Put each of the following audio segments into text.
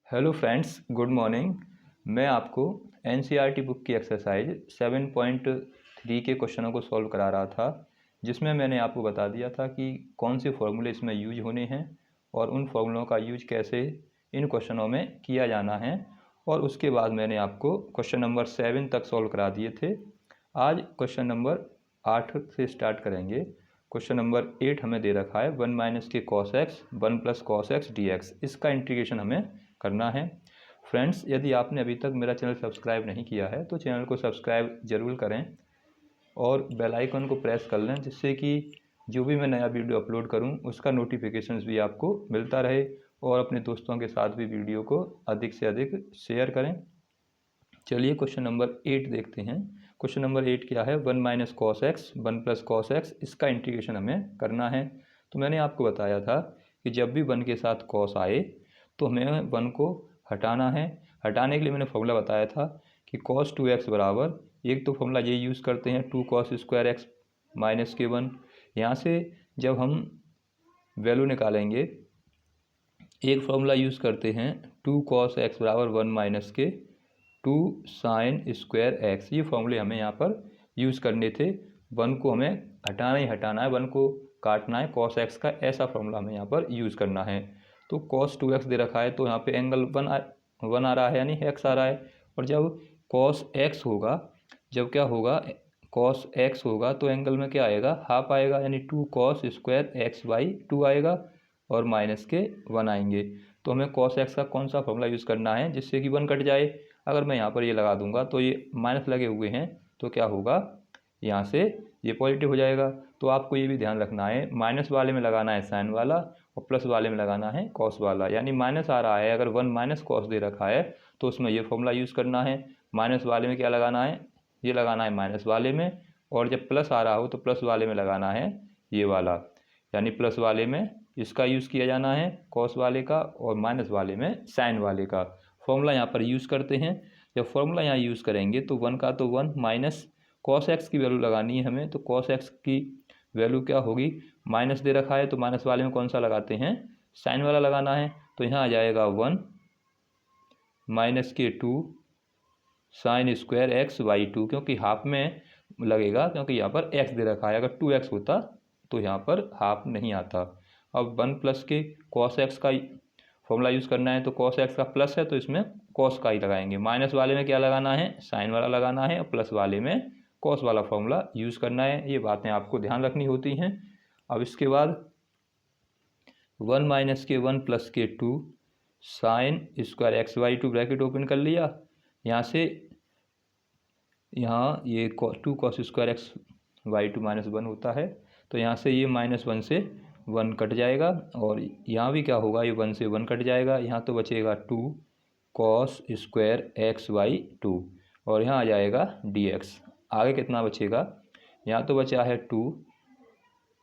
Hello friends, good morning. मैं आपको NCERT book की एक्सरसाइज 7.3 के क्वेश्चनों को सॉल्व करा रहा था, जिसमें मैंने आपको बता दिया था कि कौन से फॉर्मूले इसमें यूज होने हैं और उन फॉर्मूलों का यूज कैसे इन क्वेश्चनों में किया जाना है। और उसके बाद मैंने आपको क्वेश्चन नंबर 7 तक सॉल्व करा दिए थे। आज क्वेश्चन नंबर 8 से स्टार्ट करेंगे। क्वेश्चन नंबर 8 हमें दे रखा है 1 माइनस के cos x 1 plus cos x D x. इसका इंटीग्रेशन हमें करना है। फ्रेंड्स, यदि आपने अभी तक मेरा चैनल सब्सक्राइब नहीं किया है तो चैनल को सब्सक्राइब जरूर करें और बेल आइकन को प्रेस कर लें, जिससे कि जो भी मैं नया वीडियो अपलोड करूं उसका नोटिफिकेशंस भी आपको मिलता रहे। और अपने दोस्तों के साथ भी वीडियो को अधिक से अधिक शेयर करें। चलिए क्वेश्चन नंबर 8 देखते हैं। क्वेश्चन नंबर 8 क्या है? 1 minus cos x 1 plus cos x. इसका इंटीग्रेशन हमें करना है। तो मैंने आपको बताया था कि जब भी 1 के साथ कॉस आए तो हमें 1 को हटाना है। हटाने के लिए मैंने फॉर्मूला बताया था कि कॉस 2x बराबर, एक तो फॉर्मूला ये यूज़ करते हैं 2 कॉस स्क्वायर एक्स माइनस के 1। यहाँ से जब हम वैल्यू निकालेंगे, एक फॉर्मूला यूज़ करते हैं 2 कॉस एक्स बराबर 1 माइनस के 2 साइन स्क्वायर एक्स। ये फॉर्मूले हमें यहाँ पर यूज़ करने थे। 1 को हमें हटाना ही हटाना है, 1 को काटना है। कॉस एक्स का ऐसा फॉर्मूला हमें यहाँ पर यूज़ करना है। तो कॉस 2x दे रखा है तो यहाँ पे एंगल 1 आ रहा है, यानी x आ रहा है। और जब कॉस x होगा, जब क्या होगा, कॉस x होगा तो एंगल में क्या आएगा, हाफ आएगा, यानी 2 कॉस स्क्वायर एक्स बाई 2 आएगा और माइनस के 1 आएंगे। तो हमें कॉस एक्स का कौन सा फॉर्मूला यूज़ करना है जिससे कि 1 कट जाए। अगर मैं यहाँ पर ये लगा दूंगा तो ये माइनस लगे हुए हैं तो क्या होगा, यहाँ से ये पॉजिटिव हो जाएगा। तो आपको ये भी ध्यान रखना है, माइनस वाले में लगाना है साइन वाला और प्लस वाले में लगाना है कॉस वाला। यानी माइनस आ रहा है, अगर 1 माइनस कॉस दे रखा है तो उसमें ये फॉर्मूला यूज़ करना है। माइनस वाले में क्या लगाना है, ये लगाना है माइनस वाले में। और जब प्लस आ रहा हो तो प्लस वाले में लगाना है ये वाला, यानी प्लस वाले में इसका यूज़ किया जाना है कॉस वाले का, और माइनस वाले में साइन वाले का। फॉर्मूला यहाँ पर यूज़ करते हैं। जब फॉर्मूला यहाँ यूज़ करेंगे तो 1 का तो 1 माइनस कॉस एक्स की वैल्यू लगानी है हमें। तो कॉस एक्स की वैल्यू क्या होगी, माइनस दे रखा है तो माइनस वाले में कौन सा लगाते हैं, साइन वाला लगाना है। तो यहाँ आ जाएगा 1 माइनस के 2 साइन स्क्वायर एक्स बाई 2, क्योंकि हाफ में लगेगा क्योंकि यहाँ पर x दे रखा है। अगर 2x होता तो यहाँ पर हाफ नहीं आता। अब 1 प्लस के कॉस एक्स का फॉर्मूला यूज़ करना है, तो कॉस एक्स का प्लस है तो इसमें कॉस का ही लगाएंगे। माइनस वाले में क्या लगाना है, साइन वाला लगाना है, और प्लस वाले में कॉस वाला फॉर्मूला यूज़ करना है। ये बातें आपको ध्यान रखनी होती हैं। अब इसके बाद 1 माइनस के 1 प्लस के 2 sine square x by 2, bracket open कर लिया। यहाँ से यहाँ ये 2 cos square x by 2 minus 1 होता है, तो यहाँ से ये माइनस 1 से 1 कट जाएगा। और यहाँ भी क्या होगा, ये 1 से 1 कट जाएगा। यहाँ तो बचेगा 2 कॉस स्क्वायर एक्स बाई 2, और यहाँ आ जाएगा dx। आगे कितना बचेगा, यहाँ तो बचा है 2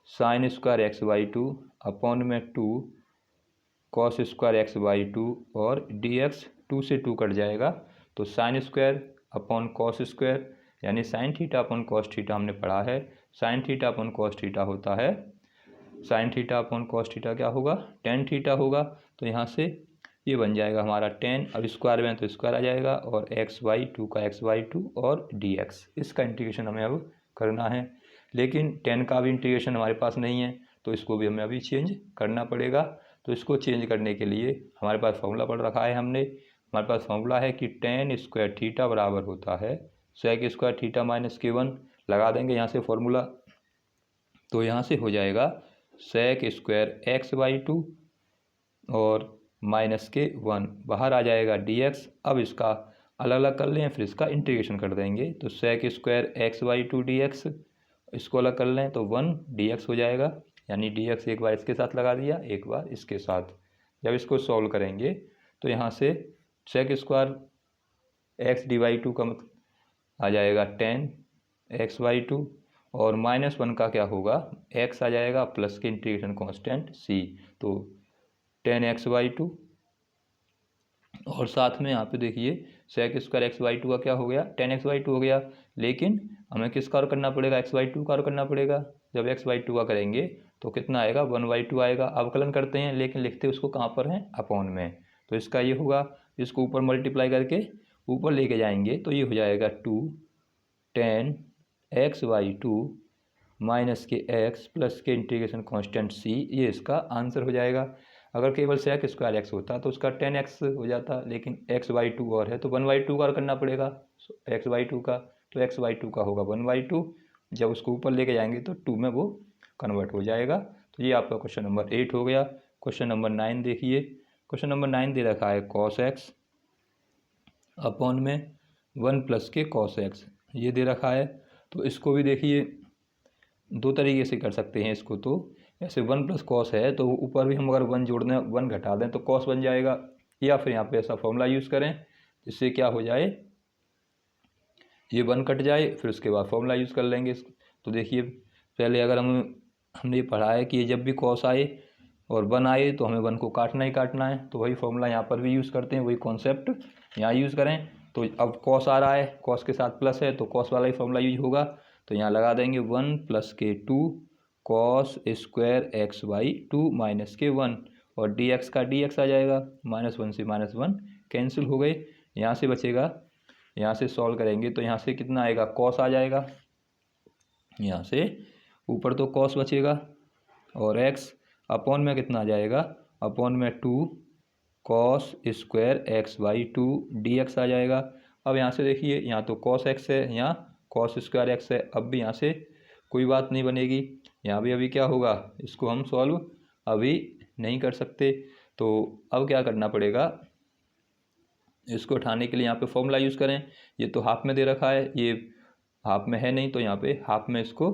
sine square x by 2 upon में 2 कॉस स्क्वायर एक्स बाई 2, और dx 2 से 2 कट जाएगा। तो sine square upon cos square, यानी sine theta upon cos theta हमने पढ़ा है। Sine theta upon cos theta होता है, sine theta upon cos theta क्या होगा, टेन थीटा होगा। तो यहाँ से ये बन जाएगा हमारा 10, अब स्क्वायर में तो स्क्वायर आ जाएगा, और एक्स बाई 2 का एक्स बाई 2 और dx। इसका इंटीग्रेशन हमें अब करना है, लेकिन 10 का भी इंटीग्रेशन हमारे पास नहीं है तो इसको भी हमें अभी चेंज करना पड़ेगा। तो इसको चेंज करने के लिए हमारे पास फॉर्मूला पढ़ रखा है हमने। हमारे पास फॉर्मूला है कि टेन स्क्वायर थीटा बराबर होता है सेक स्क्वायर थीटा माइनस के 1। लगा देंगे यहाँ से फॉर्मूला, तो यहाँ से हो जाएगा सेक स्क्वायर एक्स बाई 2 और माइनस के 1, बाहर आ जाएगा dx। अब इसका अलग अलग कर लें, फिर इसका इंटीग्रेशन कर देंगे। तो sec square x by 2 dx, इसको अलग कर लें तो 1 dx हो जाएगा, यानी dx एक बार इसके साथ लगा दिया, एक बार इसके साथ। जब इसको सॉल्व करेंगे तो यहाँ से sec square x d by 2 का मतलब आ जाएगा 10 एक्स बाई 2, और माइनस 1 का क्या होगा, x आ जाएगा, प्लस के इंटीग्रेशन कांस्टेंट c, तो 10 एक्स बाई 2। और साथ में यहाँ पे देखिए सेक स्क्वायर एक्स बाई 2 का क्या हो गया, 10 एक्स बाई 2 हो गया। लेकिन हमें किसका और करना पड़ेगा, एक्स बाई 2 का और करना पड़ेगा। जब एक्स बाई 2 का करेंगे तो कितना आएगा, 1 बाई 2 आएगा। अवकलन करते हैं लेकिन लिखते उसको कहाँ पर हैं, अपॉन में। तो इसका ये होगा, इसको ऊपर मल्टीप्लाई करके ऊपर लेके जाएंगे तो ये हो जाएगा 2 tan x/2 माइनस के x प्लस के इंटीग्रेशन कांस्टेंट c, ये इसका आंसर हो जाएगा। अगर केवल sec स्क्वायर x होता तो उसका tan x हो जाता, लेकिन x/2 और है तो 1/2 का करना पड़ेगा x/2 का, तो x/2 का होगा 1/2। जब उसको ऊपर लेके जाएंगे तो 2 में वो कन्वर्ट हो जाएगा। तो ये आपका क्वेश्चन नंबर 8 हो गया। क्वेश्चन नंबर 9 देखिए। क्वेश्चन नंबर 9 दे रखा है cos x अपॉन में 1 प्लस के cos x, ये दे रखा है। तो इसको भी देखिए दो तरीके से कर सकते हैं इसको, तो ऐसे 1 प्लस कॉस है तो ऊपर भी हम अगर 1 जोड़ दें 1 घटा दें तो कॉस बन जाएगा, या फिर यहाँ पे ऐसा फॉर्मूला यूज़ करें जिससे क्या हो जाए, ये 1 कट जाए, फिर उसके बाद फॉर्मूला यूज़ कर लेंगे। तो देखिए पहले अगर हमने ये पढ़ा है कि जब भी कॉस आए और 1 आए तो हमें 1 को काटना ही काटना है, तो वही फॉर्मूला यहाँ पर भी यूज़ करते हैं, वही कॉन्सेप्ट यहाँ यूज़ करें। तो अब कॉस आ रहा है, कॉस के साथ प्लस है तो कॉस वाला ही फॉर्मूला यूज होगा, तो यहाँ लगा देंगे 1 प्लस के 2 कॉस स्क्वायर x/2 माइनस के 1, और dx का dx आ जाएगा, -1 से -1 कैंसिल हो गए, यहाँ से बचेगा, यहाँ से सॉल्व करेंगे तो यहाँ से कितना आएगा, कॉस आ जाएगा, यहाँ से ऊपर तो कॉस बचेगा, और x अपॉन में कितना आ जाएगा, अपॉन में 2 कॉस स्क्वायर x/2 dx आ जाएगा। अब यहाँ से देखिए यहाँ तो cos x है, यहाँ कॉस स्क्वायर x है, अब भी यहाँ से कोई बात नहीं बनेगी, यहाँ भी अभी क्या होगा, इसको हम सॉल्व अभी नहीं कर सकते। तो अब क्या करना पड़ेगा, इसको उठाने के लिए यहाँ पे फॉर्मूला यूज़ करें। ये तो हाफ में दे रखा है, ये हाफ में है नहीं, तो यहाँ पे हाफ में इसको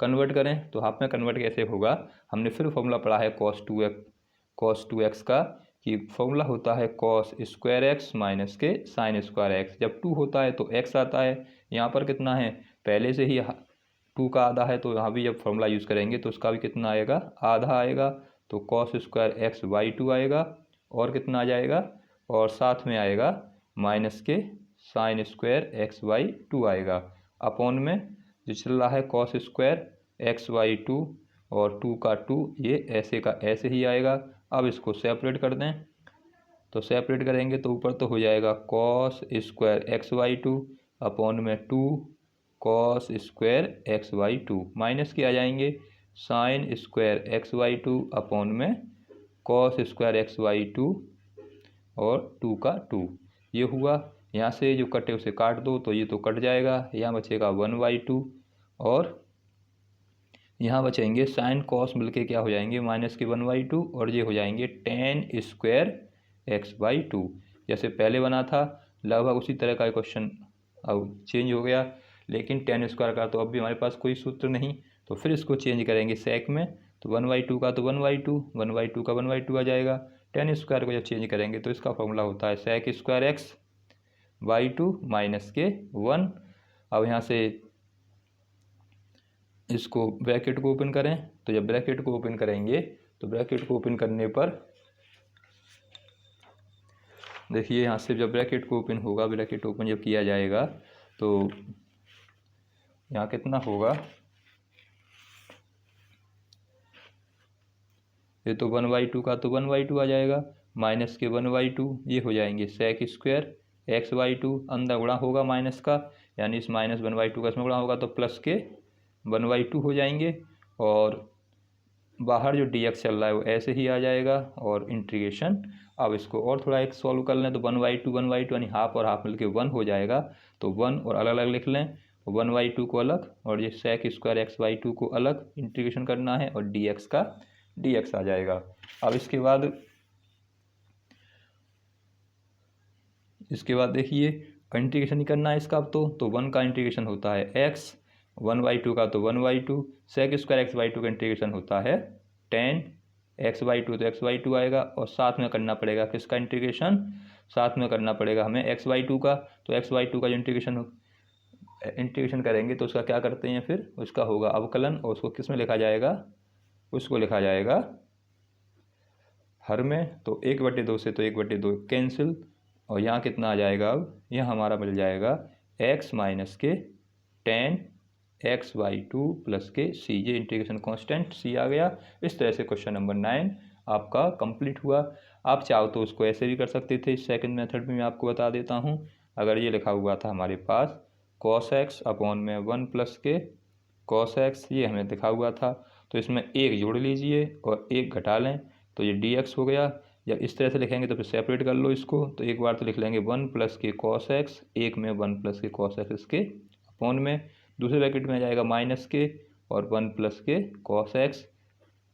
कन्वर्ट करें। तो हाफ में कन्वर्ट कैसे होगा, हमने फिर फॉर्मूला पढ़ा है cos 2x का, कि फॉर्मूला होता है cos स्क्वायर x माइनस के साइन स्क्वायर x। जब 2 होता है तो x आता है, यहाँ पर कितना है, पहले से ही 2 का आधा है, तो यहाँ भी जब फॉर्मूला यूज़ करेंगे तो उसका भी कितना आएगा, आधा आएगा, तो cos स्क्वायर x/2 आएगा, और कितना आ जाएगा, और साथ में आएगा माइनस के साइन स्क्वायर x/2 आएगा, अपॉन में जो चल रहा है cos स्क्वायर x/2 और 2 का 2, ये ऐसे का ऐसे ही आएगा। अब इसको सेपरेट कर दें, तो सेपरेट करेंगे तो ऊपर तो हो जाएगा cos स्क्वायर x/2 अपॉन में 2 cos स्क्वायर x/2, माइनस के आ जाएंगे साइन स्क्वायर x/2 अपॉन में cos स्क्वायर x/2 और 2 का 2, ये हुआ। यहाँ से जो कटे उसे काट दो तो ये तो कट जाएगा, यहाँ बचेगा 1/2, और यहाँ बचेंगे साइन कॉस मिलके क्या हो जाएंगे, माइनस के 1/2, और ये हो जाएंगे tan स्क्वायर x/2। जैसे पहले बना था लगभग उसी तरह का क्वेश्चन अब चेंज हो गया, लेकिन tan स्क्वायर का तो अब भी हमारे पास कोई सूत्र नहीं, तो फिर इसको चेंज करेंगे सेक में, तो 1/2 का तो 1/2, 1/2 का 1/2 आ जाएगा। tan स्क्वायर को जब चेंज करेंगे तो इसका फॉर्मूला होता है सेक स्क्वायर x/2 माइनस के 1। अब यहाँ से इसको ब्रैकेट को ओपन करें, तो जब ब्रैकेट को ओपन करेंगे तो ब्रैकेट को ओपन करने पर देखिए यहाँ से जब ब्रैकेट को ओपन होगा, ब्रैकेट ओपन जब किया जाएगा तो यहाँ कितना होगा, ये तो 1/2 का तो 1/2 आ जाएगा, माइनस के 1/2, ये हो जाएंगे सेक स्क्वायर x/2, अंदर गुणा होगा माइनस का, यानी इस माइनस 1/2 का इसमें गुणा होगा तो प्लस के 1/2 हो जाएंगे, और बाहर जो dx चल रहा है वो ऐसे ही आ जाएगा, और इंटीग्रेशन। अब इसको और थोड़ा एक सॉल्व कर लें तो 1/2 यानी हाफ और हाफ मिलके 1 हो जाएगा, तो 1 और अलग अलग लिख लें, 1/2 को अलग और ये सेक स्क्वायर x/2 को अलग इंटीग्रेशन करना है, और dx का dx आ जाएगा। अब इसके बाद देखिए इंटीग्रेशन ही करना है इसका, अब तो 1 का इंटीग्रेशन होता है x, 1/2 का तो 1/2, सेक स्क्वायर x/2 का इंटीग्रेशन होता है tan x/2, तो x/2 आएगा, और साथ में करना पड़ेगा किसका इंटीग्रेशन, साथ में करना पड़ेगा हमें x/2 का, तो x/2 का जो इंटीग्रेशन करेंगे तो उसका क्या करते हैं, फिर उसका होगा अवकलन, और उसको किस में लिखा जाएगा, उसको लिखा जाएगा हर में, तो 1/2 से तो 1/2 कैंसिल, और यहाँ कितना आ जाएगा, अब यहाँ हमारा मिल जाएगा x माइनस के tan x/2 प्लस के c, ये इंटीग्रेशन कांस्टेंट c आ गया। इस तरह से क्वेश्चन नंबर 9 आपका कंप्लीट हुआ। आप चाहो तो उसको ऐसे भी कर सकते थे, सेकंड मेथड में मैं आपको बता देता हूँ। अगर ये लिखा हुआ था हमारे पास cos x अपॉन में 1 प्लस के cos x, ये हमें लिखा हुआ था, तो इसमें एक जोड़ लीजिए और एक घटा लें तो ये dx हो गया। या इस तरह से लिखेंगे तो फिर सेपरेट कर लो इसको, तो एक बार तो लिख लेंगे 1 प्लस के cos x, एक में 1 प्लस के cos x इसके अपॉन में, दूसरे ब्रैकेट में आ जाएगा माइनस के और 1 प्लस के cos x।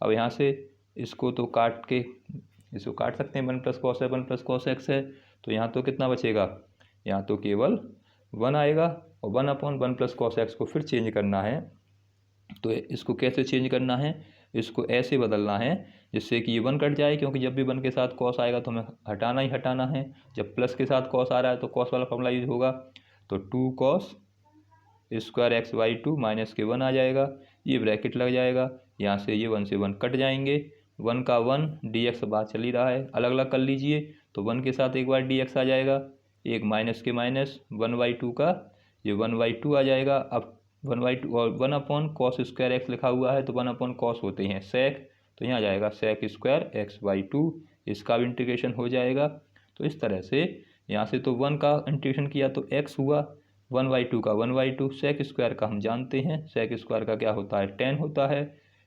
अब यहाँ से इसको तो काट के इसको काट सकते हैं, 1 प्लस cos है 1 प्लस cos x है, तो यहाँ तो कितना बचेगा, यहाँ तो केवल 1 आएगा। और 1 अपॉन 1 प्लस cos x को फिर चेंज करना है, तो इसको कैसे चेंज करना है, इसको ऐसे बदलना है जिससे कि ये 1 कट जाए, क्योंकि जब भी 1 के साथ cos आएगा तो हमें हटाना ही हटाना है। जब प्लस के साथ cos आ रहा है तो cos वाला फॉर्मूला यूज होगा, तो 2 cos square x by 2 minus के 1 आ जाएगा, ये ब्रैकेट लग जाएगा, यहाँ से ये 1 से 1 कट जाएंगे, 1 का 1 dx बात चल ही रहा है, अलग अलग कर लीजिए, तो 1 के साथ एक बार dx आ जाएगा, एक माइनस के माइनस 1/2 का ये 1/2 आ जाएगा। अब 1/2 और 1 अपॉन कॉस स्क्वायर एक्स लिखा हुआ है, तो 1 अपॉन कॉस होते हैं सेक, तो यहाँ आ जाएगा सेक स्क्वायर x/2, इसका भी इंटीग्रेशन हो जाएगा। तो इस तरह से यहाँ से तो 1 का इंटीग्रेशन किया तो x हुआ, 1/2 का 1/2, सेक स्क्वायर का हम जानते हैं, सेक स्क्वायर का क्या होता है 10 होता है,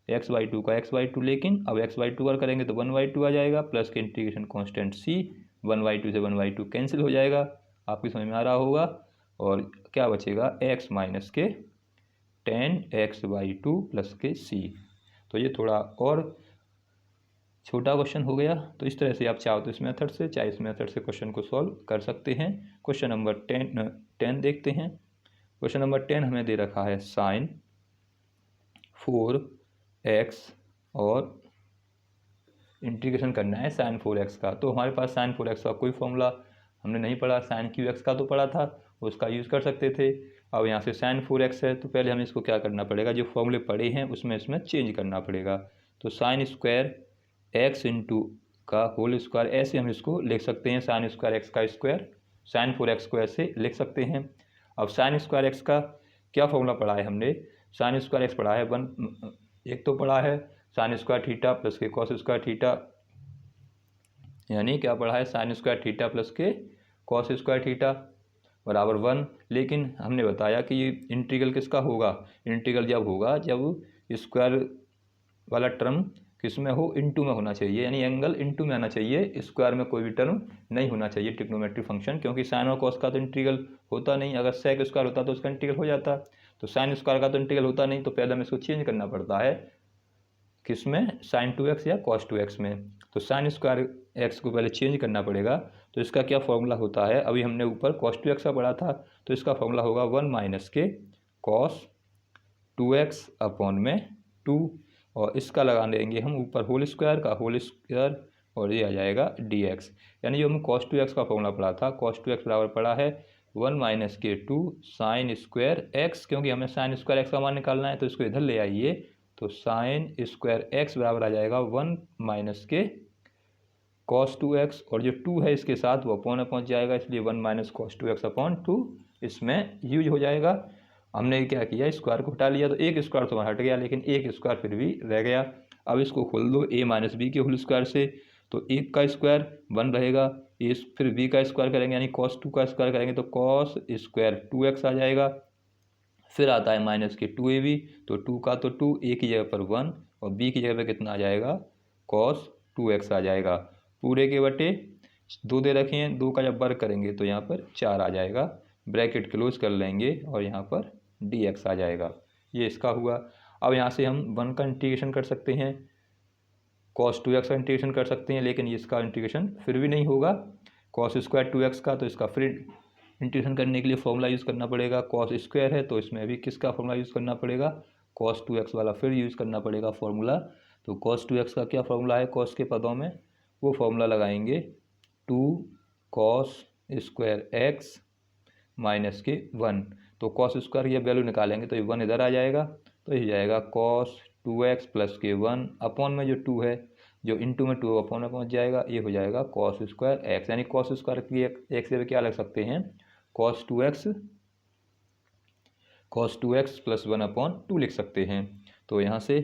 x/2 का x/2, लेकिन अब x/2 अगर करेंगे तो 1/2 आ जाएगा, प्लस के इंटीग्रेशन कांस्टेंट c, 1/2 से 1/2 कैंसिल हो जाएगा, आपकी समझ में आ रहा होगा। और क्या बचेगा x माइनस के 10x/2 प्लस के c। तो ये थोड़ा और छोटा क्वेश्चन हो गया, तो इस तरह से आप चाहो तो इस मेथड से चाहे इस मेथड से क्वेश्चन को सॉल्व कर सकते हैं। क्वेश्चन नंबर 10 देखते हैं। क्वेश्चन नंबर 10 हमें दे रखा है साइन 4x और इंटीग्रेशन करना है साइन 4x का। तो हमारे पास साइन 4x का कोई फॉर्मूला हमने नहीं पढ़ा, साइन क्यू का तो पढ़ा था, उसका यूज़ कर सकते थे। अब यहाँ से साइन 4x है, तो पहले हमें इसको क्या करना पड़ेगा, जो फॉर्मूले पढ़े हैं उसमें इसमें चेंज करना पड़ेगा। तो साइन स्क्वायर एक्स इंटू का होल स्क्वायर, ऐसे हम इसको लिख सकते हैं, साइन स्क्वायर एक्स का स्क्वायर, साइन 4x को ऐसे लिख सकते हैं। अब साइन स्क्वायर एक्स का क्या फॉर्मूला पढ़ा है हमने, साइन स्क्वायर एक्स पढ़ा है 1, एक तो पढ़ा है साइन स्क्वायर थीटा प्लस के कॉस स्क्वायर थीटा, यानी क्या पढ़ा है साइन स्क्वायर थीटा प्लस के कॉस स्क्वायर थीटा बराबर 1। लेकिन हमने बताया कि ये इंटीग्रल किसका होगा, इंटीग्रल जब होगा जब स्क्वायर वाला टर्म किस में हो, इनटू में होना चाहिए, यानी एंगल इनटू में आना चाहिए, स्क्वायर में कोई भी टर्म नहीं होना चाहिए ट्रिग्नोमेट्रिक फंक्शन, क्योंकि साइन और कॉस का तो इंटीग्रल होता नहीं, अगर सेक स्क्वायर होता तो उसका इंटीग्रल हो जाता, तो साइन स्क्वायर का तो इंटीग्रल होता नहीं, तो पहले हमें इसको चेंज करना पड़ता है किस में, साइन 2x या कॉस 2x में। तो साइन स्क्वायर एक्स को पहले चेंज करना पड़ेगा, तो इसका क्या फॉर्मूला होता है, अभी हमने ऊपर कॉस 2x का पढ़ा था, तो इसका फॉर्मूला होगा 1 माइनस के कॉस 2x अपॉन में 2, और इसका लगा देंगे हम ऊपर होल स्क्वायर का होल स्क्वायर, और ये आ जाएगा dx। यानी जो हम cos 2x का फॉर्मूला पढ़ा था, cos 2x बराबर पड़ा है 1 माइनस के 2 साइन स्क्वायर x, क्योंकि हमें साइन स्क्वायर x का मान निकालना है, तो इसको इधर ले आइए, तो साइन स्क्वायर x बराबर आ जाएगा 1 माइनस के cos 2x, और जो 2 है इसके साथ वो अपॉन में पहुँच जाएगा, इसलिए 1 माइनस cos 2x अपॉन 2 इसमें यूज हो जाएगा। हमने क्या किया, स्क्वायर को हटा लिया, तो एक स्क्वायर तो हट गया, लेकिन एक स्क्वायर फिर भी रह गया। अब इसको खोल दो a माइनस बी के होल स्क्वायर से, तो एक का स्क्वायर 1 रहेगा, ए फिर b का स्क्वायर करेंगे यानी cos 2 का स्क्वायर करेंगे, तो cos स्क्वायर 2x आ जाएगा, फिर आता है माइनस के 2ab, तो 2 का तो 2, a की जगह पर 1 और b की जगह पर कितना आ जाएगा cos 2x आ जाएगा, पूरे के बटे 2 दे रखे हैं, 2 का जब वर्ग करेंगे तो यहाँ पर 4 आ जाएगा, ब्रैकेट क्लोज कर लेंगे और यहाँ पर dx आ जाएगा, ये इसका हुआ। अब यहाँ से हम 1 का इंटीग्रेशन कर सकते हैं, cos 2x का इंटीग्रेशन कर सकते हैं, लेकिन इसका इंटीग्रेशन फिर भी नहीं होगा cos स्क्वायर 2x का, तो इसका फिर इंटीग्रेशन करने के लिए फॉर्मूला यूज़ करना पड़ेगा, cos स्क्वायर है तो इसमें भी किसका फॉर्मूला यूज़ करना पड़ेगा, cos 2x वाला फिर यूज़ करना पड़ेगा फॉर्मूला। तो cos 2x का क्या फॉर्मूला है cos के पदों में, वो फॉर्मूला लगाएंगे 2 cos स्क्वायर x माइनस के 1, तो cos स्क्वायर की वैल्यू निकालेंगे तो ये 1 इधर आ जाएगा, तो ये जाएगा cos 2x प्लस के 1 अपॉन में जो 2 है, जो इंटू में 2 अपॉन में पहुंच जाएगा, ये हो जाएगा cos स्क्वायर x, यानी cos स्क्वायर की एक से क्या लग सकते हैं cos 2x प्लस 1 अपॉन 2 लिख सकते हैं। तो यहाँ से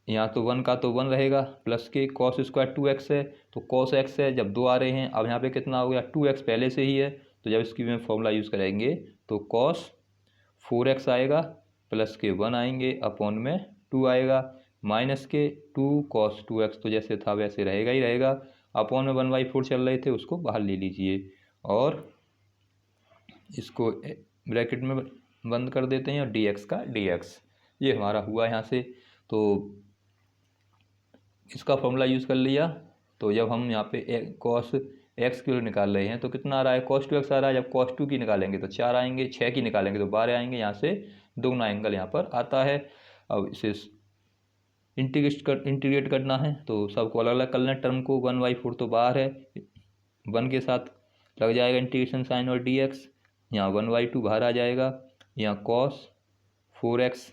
यहाँ तो 1 का तो 1 रहेगा, प्लस के कॉस स्क्वायर 2x है, तो कॉस x है, जब 2 आ रहे हैं, अब यहाँ पे कितना हो गया, 2x पहले से ही है, तो जब इसकी में फॉर्मूला यूज़ करेंगे तो कॉस 4x आएगा, प्लस के 1 आएंगे, अपॉन में 2 आएगा, माइनस के 2 कॉस 2x तो जैसे था वैसे रहेगा ही रहेगा, अपॉन में 1/4 चल रहे थे, उसको बाहर ले लीजिए और इसको ब्रैकेट में बंद कर देते हैं और dx का dx, ये हमारा हुआ यहाँ से। तो इसका फॉर्मूला यूज़ कर लिया, तो जब हम यहाँ पे कॉस x की निकाल रहे हैं तो कितना आ रहा है, cos 2x आ रहा है, जब cos 2 की निकालेंगे तो 4 आएंगे, 6 की निकालेंगे तो 12 आएंगे, यहाँ से दोगुना एंगल यहाँ पर आता है। अब इसे इंटीग्रेट करना है, तो सबको अलग अलग कर लें, टर्म को 1/4 तो बाहर है, 1 के साथ लग जाएगा इंटीग्रेशन साइन और dx, यहाँ 1/2 बाहर आ जाएगा, यहाँ cos 4x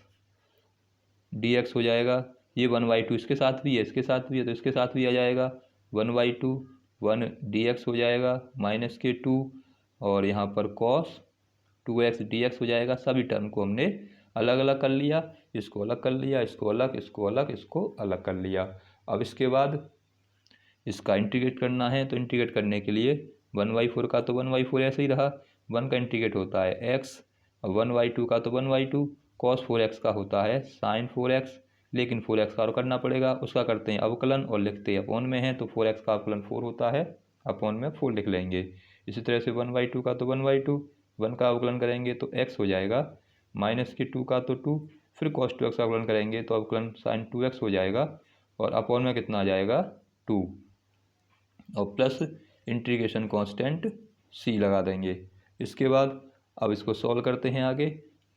dx हो जाएगा, ये 1/2 इसके साथ भी है, इसके साथ भी है, तो इसके साथ भी आ जाएगा 1/2, 1 dx हो जाएगा, माइनस के 2 और यहाँ पर cos 2x dx हो जाएगा। सभी टर्म को हमने अलग अलग कर लिया, इसको अलग कर लिया, इसको अलग, इसको अलग, इसको अलग कर लिया। अब इसके बाद इसका इंटीग्रेट करना है, तो इंटीग्रेट करने के लिए 1/4 का तो 1/4 ऐसे ही रहा, 1 का इंटीग्रेट होता है x, और 1/2 का तो 1/2, cos 4x का होता है sin 4x, लेकिन 4x का और करना पड़ेगा, उसका करते हैं अवकलन और लिखते हैं अपॉन में है, तो 4x का अवकलन 4 होता है, अपॉन में 4 लिख लेंगे। इसी तरह से 1/2 का तो 1/2, 1 का अवकलन करेंगे तो x हो जाएगा, माइनस के 2 का तो 2, फिर cos 2x का अवकलन करेंगे तो अवकलन sin 2x हो जाएगा, और अपॉन में कितना आ जाएगा 2, और प्लस इंटीग्रेशन कांस्टेंट c लगा देंगे। इसके बाद अब इसको सॉल्व करते हैं आगे।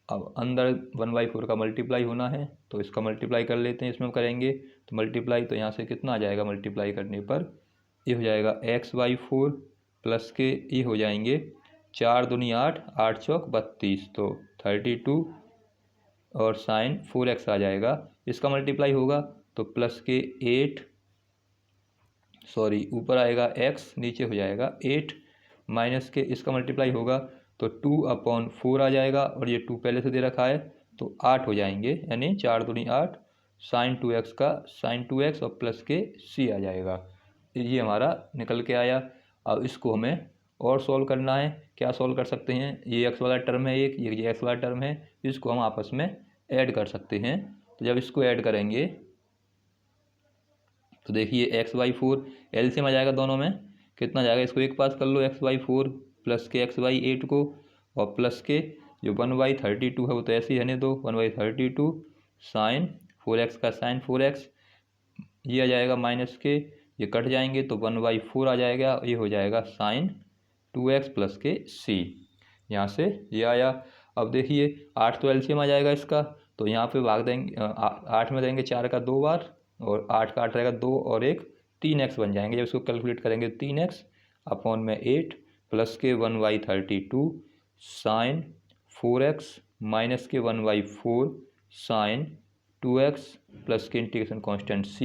अब अंदर 1/4 का मल्टीप्लाई होना है, तो इसका मल्टीप्लाई कर लेते हैं, इसमें करेंगे तो मल्टीप्लाई, तो यहाँ से कितना आ जाएगा मल्टीप्लाई करने पर, ये हो जाएगा x/4 प्लस के ये हो जाएंगे 4 दूनी 8, 8 चौक 32, तो 32 और साइन 4x आ जाएगा, इसका मल्टीप्लाई होगा तो प्लस के 8, सॉरी ऊपर आएगा x, नीचे हो जाएगा 8, माइनस के इसका मल्टीप्लाई होगा तो 2/4 आ जाएगा, और ये 2 पहले से दे रखा है तो 8 हो जाएंगे, यानी 4 दूनी 8, साइन 2x का साइन 2x और प्लस के c आ जाएगा। ये हमारा निकल के आया। अब इसको हमें और सॉल्व करना है, क्या सॉल्व कर सकते हैं, ये x वाला टर्म है एक, ये x वाला टर्म है, इसको हम आपस में ऐड कर सकते हैं। तो जब इसको ऐड करेंगे तो देखिए x/4 एलसीएम आ जाएगा दोनों में, कितना जाएगा, इसको एक पास कर लो, x/4 प्लस के x/8 को, और प्लस के जो 1/32 है वो तो ऐसे ही रहने दो, 1/32 साइन 4x का साइन 4x, ये आ जाएगा माइनस के, ये कट जाएंगे तो 1/4 आ जाएगा, ये हो जाएगा साइन 2x प्लस के c, यहाँ से ये आया। अब देखिए 8 तो एलसीएम आ जाएगा इसका, तो यहाँ पे भाग देंगे, 8 में देंगे 4 का 2 बार, और 8 का 8 रहेगा 2 और 1, 3x बन जाएंगे। जब इसको कैलकुलेट करेंगे 3x अपॉन में 8 प्लस के 1/32 साइन 4x माइनस के 1/4 साइन 2x प्लस के इंटीग्रेशन कांस्टेंट c,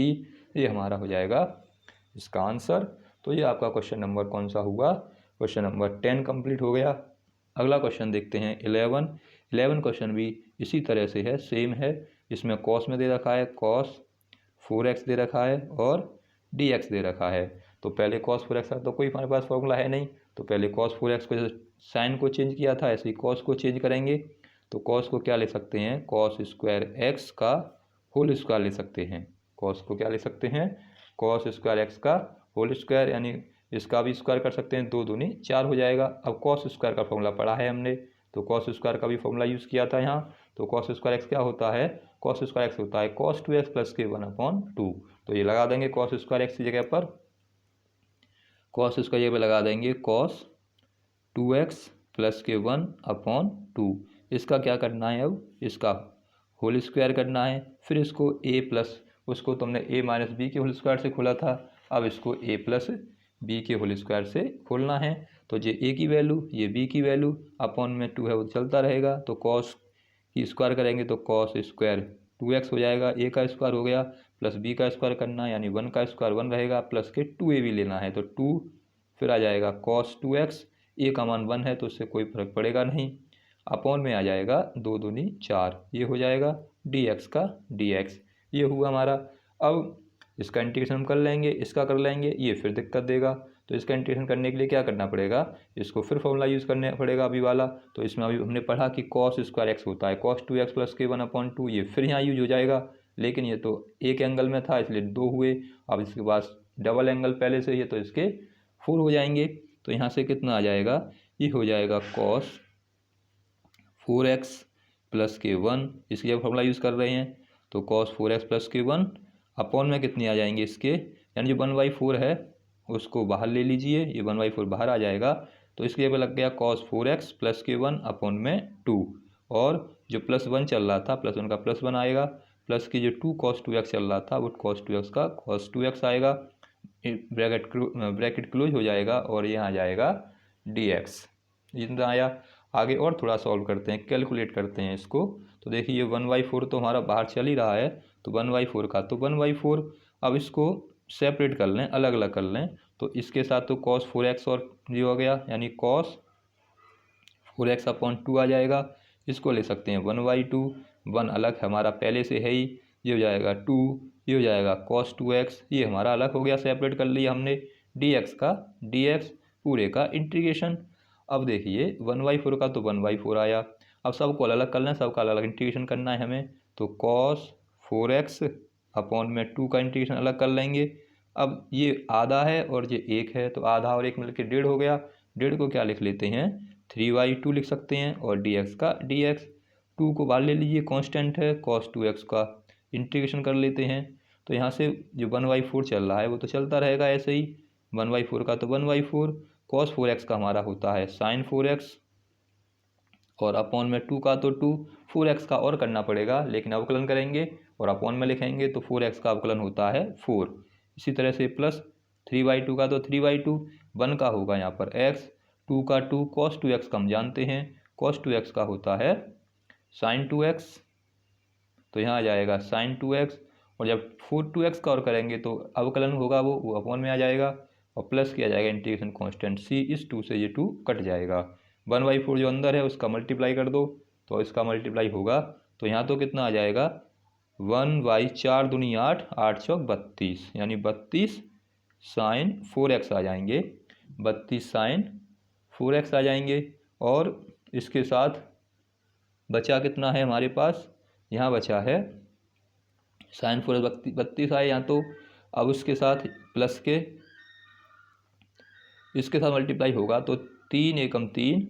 ये हमारा हो जाएगा इसका आंसर। तो ये आपका क्वेश्चन नंबर कौन सा हुआ, क्वेश्चन नंबर 10 कंप्लीट हो गया। अगला क्वेश्चन देखते हैं 11 क्वेश्चन भी इसी तरह से है, सेम है, इसमें कॉस में दे रखा है, cos 4x दे रखा है और dx दे रखा है। तो पहले cos 4x तो कोई हमारे पास फॉर्मूला है नहीं, तो पहले cos 4x को जैसे साइन को चेंज किया था ऐसे ही cos को चेंज करेंगे। तो cos को क्या ले सकते हैं, cos स्क्वायर x का होल स्क्वायर ले सकते हैं, cos को क्या ले सकते हैं, cos स्क्वायर x का होल स्क्वायर, यानी इसका भी स्क्वायर कर सकते हैं, 2 दूनी 4 हो जाएगा। अब cos स्क्वायर का फॉर्मूला पढ़ा है हमने, तो cos स्क्वायर का भी फॉर्मूला यूज़ किया था यहाँ। तो cos स्क्वायर x क्या होता है, cos स्क्वायर x होता है cos 2x प्लस के 1/2, तो ये लगा देंगे cos स्क्वायर x की जगह पर, cos स्क्वायर जगह पर लगा देंगे cos 2x प्लस के 1/2। इसका क्या करना है, अब इसका होल स्क्वायर करना है, फिर इसको a प्लस, उसको तुमने a माइनस बी के होल स्क्वायर से खोला था, अब इसको a प्लस बी के होल स्क्वायर से खोलना है। तो ये a की वैल्यू, ये b की वैल्यू, अपॉन में 2 है वो चलता रहेगा, तो cos की स्क्वायर करेंगे तो cos स्क्वायर 2x हो जाएगा, a का स्क्वायर हो गया, प्लस b का स्क्वायर करना है, यानी 1 का स्क्वायर 1 रहेगा, प्लस के 2a भी लेना है, तो 2 फिर आ जाएगा cos 2x, a का मान 1 है तो उससे कोई फर्क पड़ेगा नहीं, अपॉन में आ जाएगा 2 दूनी 4, ये हो जाएगा dx का dx। ये हुआ हमारा। अब इसका इंटीग्रेशन हम कर लेंगे, इसका कर लेंगे, ये फिर दिक्कत देगा। तो इसका इंटीग्रेशन करने के लिए क्या करना पड़ेगा, इसको फिर फॉर्मूला यूज़ करना पड़ेगा अभी वाला। तो इसमें अभी हमने पढ़ा कि कॉस स्क्वायर एक्स होता है कॉस 2x प्लस के 1/2, ये फिर यहाँ यूज हो जाएगा। लेकिन ये तो एक एंगल में था इसलिए 2 हुए। अब इसके बाद डबल एंगल पहले से ही है तो इसके 4 हो जाएंगे। तो यहाँ से कितना आ जाएगा, ये हो जाएगा कॉस 4x प्लस के 1, इसकी जगह फॉर्मूला यूज़ कर रहे हैं। तो कॉस 4x प्लस के 1 अपॉन में कितने आ जाएंगे इसके, यानी जो 1/4 है उसको बाहर ले लीजिए, ये 1/4 बाहर आ जाएगा। तो इसके जगह लग गया कॉस 4x प्लस के 1 अपॉन में 2, और जो +1 चल रहा था +1 का +1 आएगा, प्लस की जो 2 cos 2x चल रहा था वो cos 2x का cos 2x आएगा। ब्रैकेट क्लोज हो जाएगा और यहाँ आ जाएगा dx। इतना आया। आगे और थोड़ा सॉल्व करते हैं, कैलकुलेट करते हैं इसको। तो देखिए 1/4 तो हमारा बाहर चल ही रहा है, तो 1/4 का तो 1/4। अब इसको सेपरेट कर लें, अलग अलग कर लें। तो इसके साथ तो cos 4x और ये हो गया, यानी cos 4x अपॉन 2 आ जाएगा। इसको ले सकते हैं 1/2, 1 अलग हमारा पहले से है ही, ये हो जाएगा 2, ये हो जाएगा cos 2x, ये हमारा अलग हो गया, सेपरेट कर लिया हमने। dx का dx पूरे का इंटीग्रेशन। अब देखिए 1/4 का तो 1/4 आया। अब सबको अलग अलग करना है, सबका अलग अलग इंटीग्रेशन करना है हमें। तो cos 4x अपॉन में 2 का इंटीग्रेशन अलग कर लेंगे। अब ये आधा है और ये 1 है, तो आधा और 1 मिलकर 1.5 हो गया। 1.5 को क्या लिख लेते हैं, 3/2 लिख सकते हैं। और dx का dx 2 को बाहर ले लीजिए, कांस्टेंट है, cos 2x का इंटीग्रेशन कर लेते हैं। तो यहाँ से जो 1/4 चल रहा है वो तो चलता रहेगा ऐसे ही, 1/4 का तो 1/4, cos 4x का हमारा होता है sin 4x, और अपॉन में 2 का तो 2, 4x का और करना पड़ेगा लेकिन अवकलन करेंगे और अपॉन में लिखेंगे तो 4x का अवकलन होता है 4। इसी तरह से प्लस 3/2 का तो 3/2, 1 का होगा यहाँ पर x, 2 का 2, cos 2x का हम जानते हैं, cos 2x का होता है sin 2x, तो यहाँ आ जाएगा sin 2x। और जब 2x का और करेंगे तो अवकलन होगा वो अपॉन में आ जाएगा, और प्लस किया जाएगा इंटीग्रेशन कांस्टेंट c, इस 2 से ये 2 कट जाएगा। 1/4 जो अंदर है उसका मल्टीप्लाई कर दो, तो इसका मल्टीप्लाई होगा। तो यहाँ तो कितना आ जाएगा, 1/4 दूनी 8, 8 चौक 32, यानी 32 sin 4x आ जाएंगे, 32 sin 4x आ जाएंगे। और इसके साथ बचा कितना है हमारे पास, यहाँ बचा है sin 4x 32 आए यहाँ तो। अब उसके साथ प्लस के इसके साथ मल्टीप्लाई होगा तो 3 एकम 3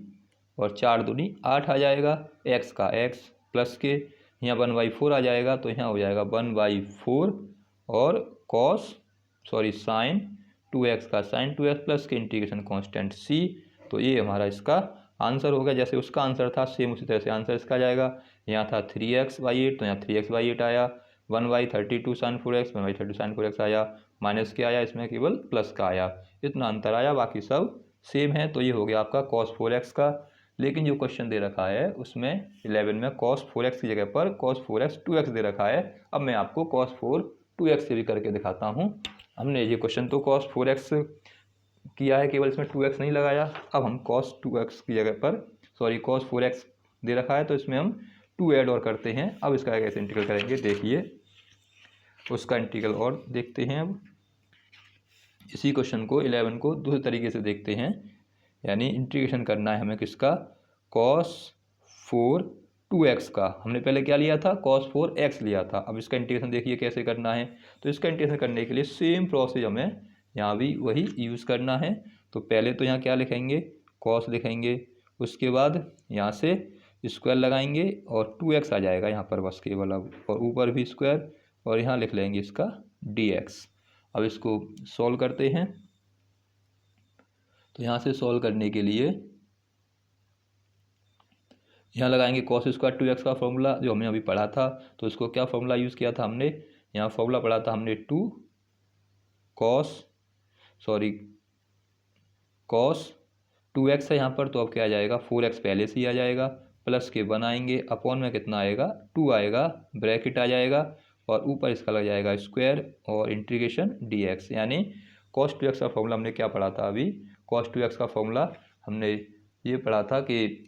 और 4 दूनी 8 आ जाएगा, x का x, प्लस के यहाँ 1/4 आ जाएगा, तो यहाँ हो जाएगा 1/4 और sin 2x का sin 2x प्लस के इंटीग्रेशन कांस्टेंट c। तो ये हमारा इसका आंसर हो गया। जैसे उसका आंसर था सेम उसी तरह से आंसर इसका आ जाएगा। यहाँ था 3x/8 तो यहाँ 3x/8 आया, 1/32 sin 4x, 1/32 sin 4x आया, माइनस के आया, इसमें केवल प्लस का आया, इतना अंतर आया, बाकी सब सेम है। तो ये हो गया आपका cos 4x का। लेकिन जो क्वेश्चन दे रखा है उसमें 11 में cos 4x की जगह पर cos 4x 2x दे रखा है। अब मैं आपको cos 4 2x से भी करके दिखाता हूँ। हमने ये क्वेश्चन तो cos 4x किया है, केवल इसमें 2x नहीं लगाया। अब हम cos 2x की जगह पर cos 4x दे रखा है तो इसमें हम 2 ऐड और करते हैं। अब इसका कैसे इंटीग्रल करेंगे देखिए, उसका इंटीग्रल और देखते हैं। अब इसी क्वेश्चन को 11 को दूसरे तरीके से देखते हैं, यानी इंटीग्रेशन करना है हमें किसका, cos 4 2x का। हमने पहले क्या लिया था, cos 4x लिया था। अब इसका इंटीग्रेशन देखिए कैसे करना है। तो इसका इंटीग्रेशन करने के लिए सेम प्रोसेस हमें यहाँ भी वही यूज़ करना है। तो पहले तो यहाँ क्या लिखेंगे, cos लिखेंगे, उसके बाद यहाँ से स्क्वायर लगाएंगे और 2x आ जाएगा यहाँ पर बस केवल। अब और ऊपर भी स्क्वायर, और यहाँ लिख लेंगे इसका dx। अब इसको सॉल्व करते हैं। तो यहाँ से सॉल्व करने के लिए यहाँ लगाएंगे cos स्क्वायर 2x का फॉर्मूला जो हमने अभी पढ़ा था। तो इसको क्या फॉर्मूला यूज़ किया था हमने, यहाँ फॉर्मूला पढ़ा था हमने cos 2x है यहाँ पर, तो अब क्या आ जाएगा 4x पहले से ही आ जाएगा, प्लस के 1 आएंगे, अपॉन में कितना आएगा 2 आएगा, ब्रैकेट आ जाएगा, और ऊपर इसका लग जाएगा स्क्वायर और इंटीग्रेशन dx। यानी cos 2x का फॉर्मूला हमने क्या पढ़ा था अभी, cos 2x का फॉर्मूला हमने ये पढ़ा था कि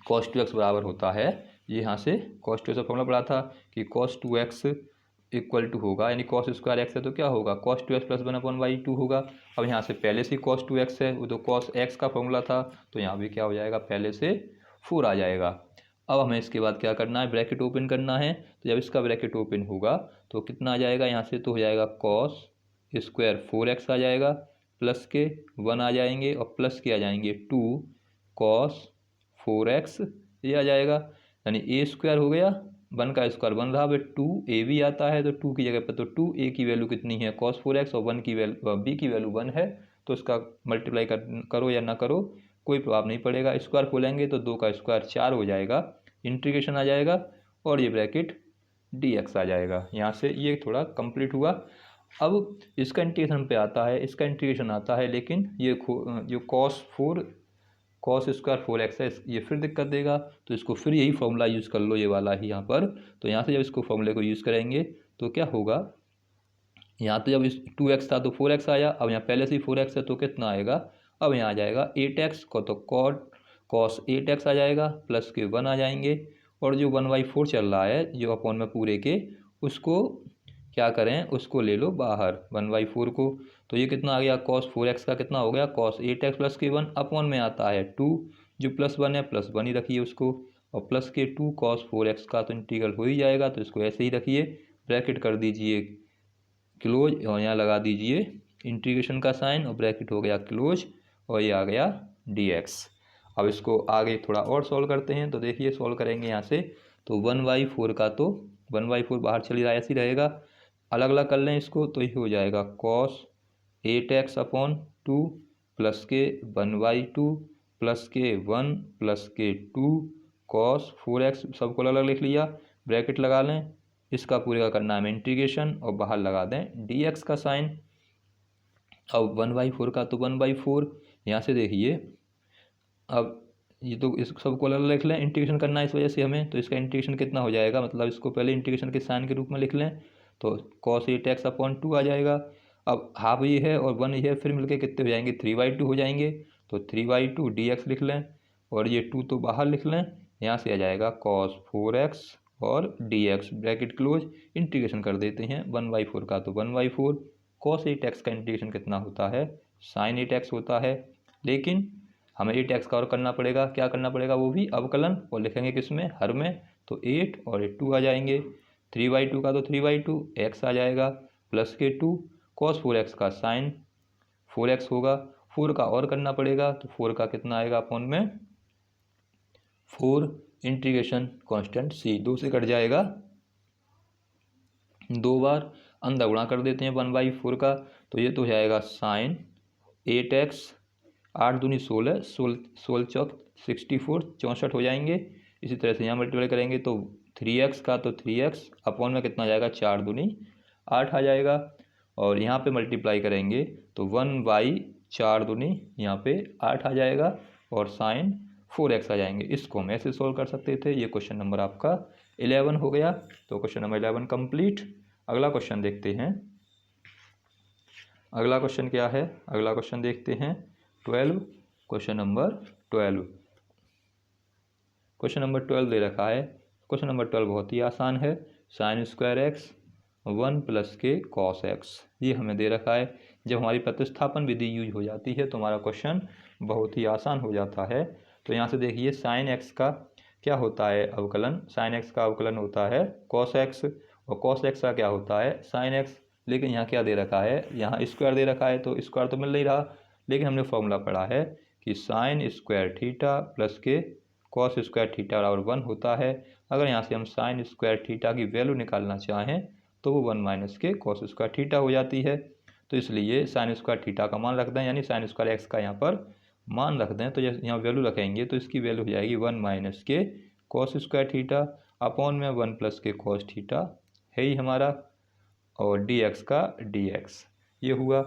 cos 2x बराबर होता है ये यहाँ से cos 2x का फॉर्मूला पढ़ा था कि cos 2x इक्वल टू होगा, यानी cos स्क्वायर x है तो क्या होगा, cos 2x प्लस 1/2 होगा। अब यहाँ से पहले से cos 2x है, वो तो cos x का फॉर्मूला था, तो यहाँ भी क्या हो जाएगा, पहले से 4 आ जाएगा। अब हमें इसके बाद क्या करना है, ब्रैकेट ओपन करना है। तो जब इसका ब्रैकेट ओपन होगा तो कितना आ जाएगा यहाँ से, तो हो जाएगा cos स्क्वायर 4x आ जाएगा, प्लस के 1 आ जाएंगे और प्लस के आ जाएंगे 2 cos 4x, ये आ जाएगा, यानी ए स्क्वायर हो गया, 1 का स्क्वायर 1 रहा, अब 2a भी आता है तो 2 की जगह पर तो 2a की वैल्यू कितनी है cos 4x, और 1 की वैल्यू b की वैल्यू 1 है, तो इसका मल्टीप्लाई करो या ना करो कोई प्रभाव नहीं पड़ेगा। स्क्वायर खोलेंगे तो 2 का स्क्वायर 4 हो जाएगा, इंटीग्रेशन आ जाएगा और ये ब्रैकेट dx आ जाएगा। यहाँ से ये थोड़ा कंप्लीट हुआ। अब इसका इंटीग्रेशन पे आता है, इसका इंटीग्रेशन आता है, लेकिन ये जो cos स्क्वायर 4x है ये फिर दिक्कत देगा, तो इसको फिर यही फॉर्मूला यूज़ कर लो, ये वाला ही यहाँ पर। तो यहाँ से जब इसको फॉर्मूले को यूज़ करेंगे तो क्या होगा, यहाँ तो जब इस 2x था तो 4x आया, अब यहाँ पहले से ही 4x है तो कितना आएगा, अब यहाँ आ जाएगा 8x को, तो cos 8x आ जाएगा, प्लस के 1 आ जाएंगे, और जो 1/4 चल रहा है जो अपॉन में पूरे के, उसको क्या करें, उसको ले लो बाहर 1/4 को, तो ये कितना आ गया, cos 4x का कितना हो गया, cos 8x प्लस के 1 अपॉन में आता है 2, जो प्लस 1 है प्लस 1 ही रखिए उसको, और प्लस के 2 cos 4x का तो इंटीग्रल हो ही जाएगा, तो इसको ऐसे ही रखिए, ब्रैकेट कर दीजिए क्लोज और यहाँ लगा दीजिए इंटीग्रेशन का साइन और ब्रैकेट हो गया क्लोज, और ये आ गया dx। अब इसको आगे थोड़ा और सॉल्व करते हैं, तो देखिए सॉल्व करेंगे यहाँ से, तो 1/4 का तो 1/4 बाहर चली रहा ऐसे ही रहेगा, अलग अलग कर लें इसको तो ये हो जाएगा cos 8x अपॉन 2 प्लस के 1/2 प्लस के 1 प्लस के 2 cos 4x, सबको अलग अलग लिख लिया, ब्रैकेट लगा लें, इसका पूरे का करना है इंटीग्रेशन और बाहर लगा दें dx का साइन। अब 1/4 का तो 1/4, यहाँ से देखिए अब ये तो इस सबको अलग लिख लें, इंटीग्रेशन करना है इस वजह से हमें, तो इसका इंटीग्रेशन कितना हो जाएगा, मतलब इसको पहले इंटीग्रेशन के साइन के रूप में लिख लें, तो cos 8x अपॉन 2 आ जाएगा। अब हाफ ये है और 1 ये है, फिर मिलके कितने हो जाएंगे, 3/2 हो जाएंगे, तो 3/2 dx लिख लें, और ये 2 तो बाहर लिख लें, यहाँ से आ जाएगा cos 4x और dx, ब्रैकेट क्लोज, इंटीग्रेशन कर देते हैं 1/4 का तो 1/4, cos 8x का इंटीग्रेशन कितना होता है, sin 8x होता है, लेकिन हमें 8x का और करना पड़ेगा, क्या करना पड़ेगा, वो भी अवकलन, और लिखेंगे किसमें, हर में, तो 8 और 2 आ जाएंगे, 3/2 का तो 3/2 x आ जाएगा, प्लस के 2 cos 4x का साइन 4x होगा, 4 का और करना पड़ेगा, तो 4 का कितना आएगा अपॉन में 4 इंटीग्रेशन कांस्टेंट c, 2 से कट जाएगा, 2 बार अंदर गुणा कर देते हैं 1/4 का, तो ये तो हो जाएगा साइन 8x, 8 दूनी 16, 16 चौक 64, 64 हो जाएंगे। इसी तरह से यहाँ मल्टीप्लाई करेंगे तो 3x का तो 3x अपॉन में कितना आ जाएगा, 4 दूनी 8 आ जाएगा, और यहाँ पे मल्टीप्लाई करेंगे तो 1/4 दूनी यहाँ पे 8 आ जाएगा, और साइन 4x आ जाएंगे। इसको हम ऐसे सॉल्व कर सकते थे। ये क्वेश्चन नंबर आपका 11 हो गया, तो क्वेश्चन नंबर 11 कंप्लीट। अगला क्वेश्चन देखते हैं, अगला क्वेश्चन क्या है, अगला क्वेश्चन देखते हैं 12, क्वेश्चन नंबर 12। क्वेश्चन नंबर 12 दे रखा है, क्वेश्चन नंबर 12 बहुत ही आसान है, साइन स्क्वायर एक्स 1 प्लस के कॉस एक्स, ये हमें दे रखा है। जब हमारी प्रतिस्थापन विधि यूज हो जाती है तो हमारा क्वेश्चन बहुत ही आसान हो जाता है। तो यहाँ से देखिए साइन एक्स का क्या होता है अवकलन, साइन एक्स का अवकलन होता है कॉस एक्स, और कॉस एक्स का क्या होता है साइन एक्स। लेकिन यहाँ क्या दे रखा है, यहाँ स्क्वायर दे रखा है, तो स्क्वायर तो मिल नहीं रहा, लेकिन हमने फॉर्मूला पढ़ा है कि साइन स्क्वायर थीटा प्लस के कॉस स्क्वायर थीटा बराबर 1 होता है। अगर यहाँ से हम साइन स्क्वायर थीटा की वैल्यू निकालना चाहें तो वो 1 माइनस के कॉस स्क्वायर थीटा हो जाती है। तो इसलिए साइन स्क्वायर थीटा का मान रख दें, यानी साइन स्क्वायर एक्स का यहाँ पर मान रख दें, तो यहाँ वैल्यू रखेंगे तो इसकी वैल्यू हो जाएगी 1 माइनस के कॉस स्क्वायर थीटा अपॉन में 1 प्लस के कॉस थीटा है ही हमारा, और डी एक्स का डी एक्स ये हुआ।